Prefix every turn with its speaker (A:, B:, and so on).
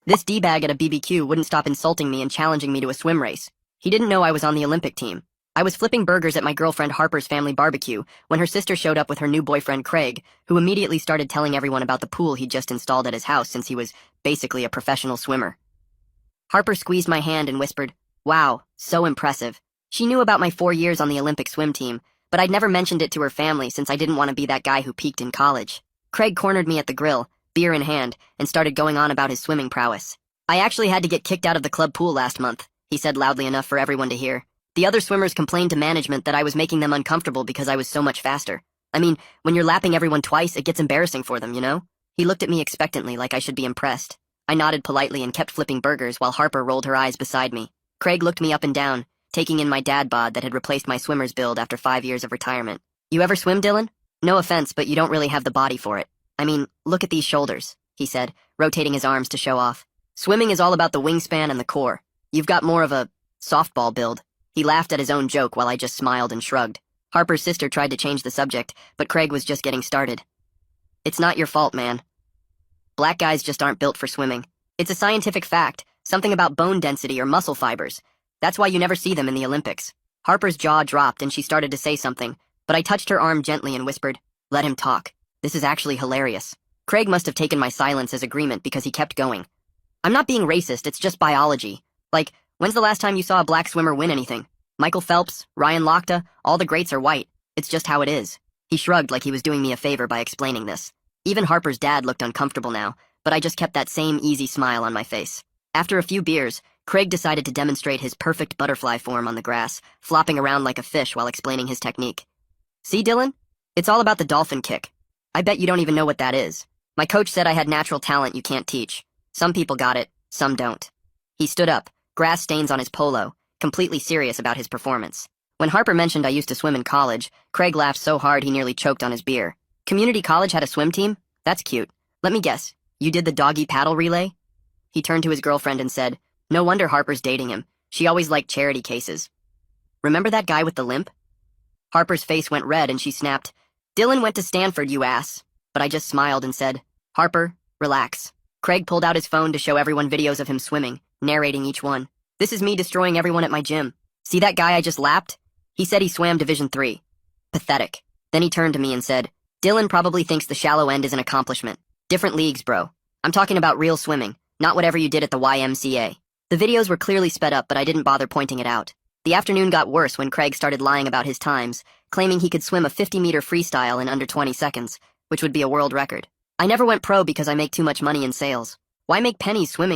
A: This D-bag at a BBQ wouldn't stop insulting me and challenging me to a swim race. He didn't know I was on the Olympic team. I was flipping burgers at my girlfriend Harper's family barbecue when her sister showed up with her new boyfriend Craig, who immediately started telling everyone about the pool he'd just installed at his house since he was basically a professional swimmer. Harper squeezed my hand and whispered, "Wow, so impressive." She knew about my 4 years on the Olympic swim team, but I'd never mentioned it to her family since I didn't want to be that guy who peaked in college. Craig cornered me at the grill, beer in hand, and started going on about his swimming prowess. "I actually had to get kicked out of the club pool last month," he said loudly enough for everyone to hear. "The other swimmers complained to management that I was making them uncomfortable because I was so much faster. I mean, when you're lapping everyone twice, it gets embarrassing for them, you know?" He looked at me expectantly like I should be impressed. I nodded politely and kept flipping burgers while Harper rolled her eyes beside me. Craig looked me up and down, taking in my dad bod that had replaced my swimmer's build after 5 years of retirement. "You ever swim, Dylan? No offense, but you don't really have the body for it. I mean, look at these shoulders," he said, rotating his arms to show off. "Swimming is all about the wingspan and the core. You've got more of a softball build." He laughed at his own joke while I just smiled and shrugged. Harper's sister tried to change the subject, but Craig was just getting started. "It's not your fault, man. Black guys just aren't built for swimming. It's a scientific fact, something about bone density or muscle fibers. That's why you never see them in the Olympics." Harper's jaw dropped and she started to say something, but I touched her arm gently and whispered, "Let him talk. This is actually hilarious." Craig must have taken my silence as agreement because he kept going. "I'm not being racist, it's just biology. Like, when's the last time you saw a black swimmer win anything? Michael Phelps, Ryan Lochte, all the greats are white. It's just how it is." He shrugged like he was doing me a favor by explaining this. Even Harper's dad looked uncomfortable now, but I just kept that same easy smile on my face. After a few beers, Craig decided to demonstrate his perfect butterfly form on the grass, flopping around like a fish while explaining his technique. "See, Dylan? It's all about the dolphin kick. I bet you don't even know what that is. My coach said I had natural talent you can't teach. Some people got it, some don't." He stood up, grass stains on his polo, completely serious about his performance. When Harper mentioned I used to swim in college, Craig laughed so hard he nearly choked on his beer. "Community college had a swim team? That's cute. Let me guess, you did the doggy paddle relay?" He turned to his girlfriend and said, "No wonder Harper's dating him. She always liked charity cases. Remember that guy with the limp?" Harper's face went red and she snapped, "Dylan went to Stanford, you ass." But I just smiled and said, "Harper, relax." Craig pulled out his phone to show everyone videos of him swimming, narrating each one. "This is me destroying everyone at my gym. See that guy I just lapped? He said he swam Division 3. Pathetic." Then he turned to me and said, "Dylan probably thinks the shallow end is an accomplishment. Different leagues, bro. I'm talking about real swimming, not whatever you did at the YMCA." The videos were clearly sped up, but I didn't bother pointing it out. The afternoon got worse when Craig started lying about his times, claiming he could swim a 50-meter freestyle in under 20 seconds, which would be a world record. "I never went pro because I make too much money in sales. Why make pennies swimming?"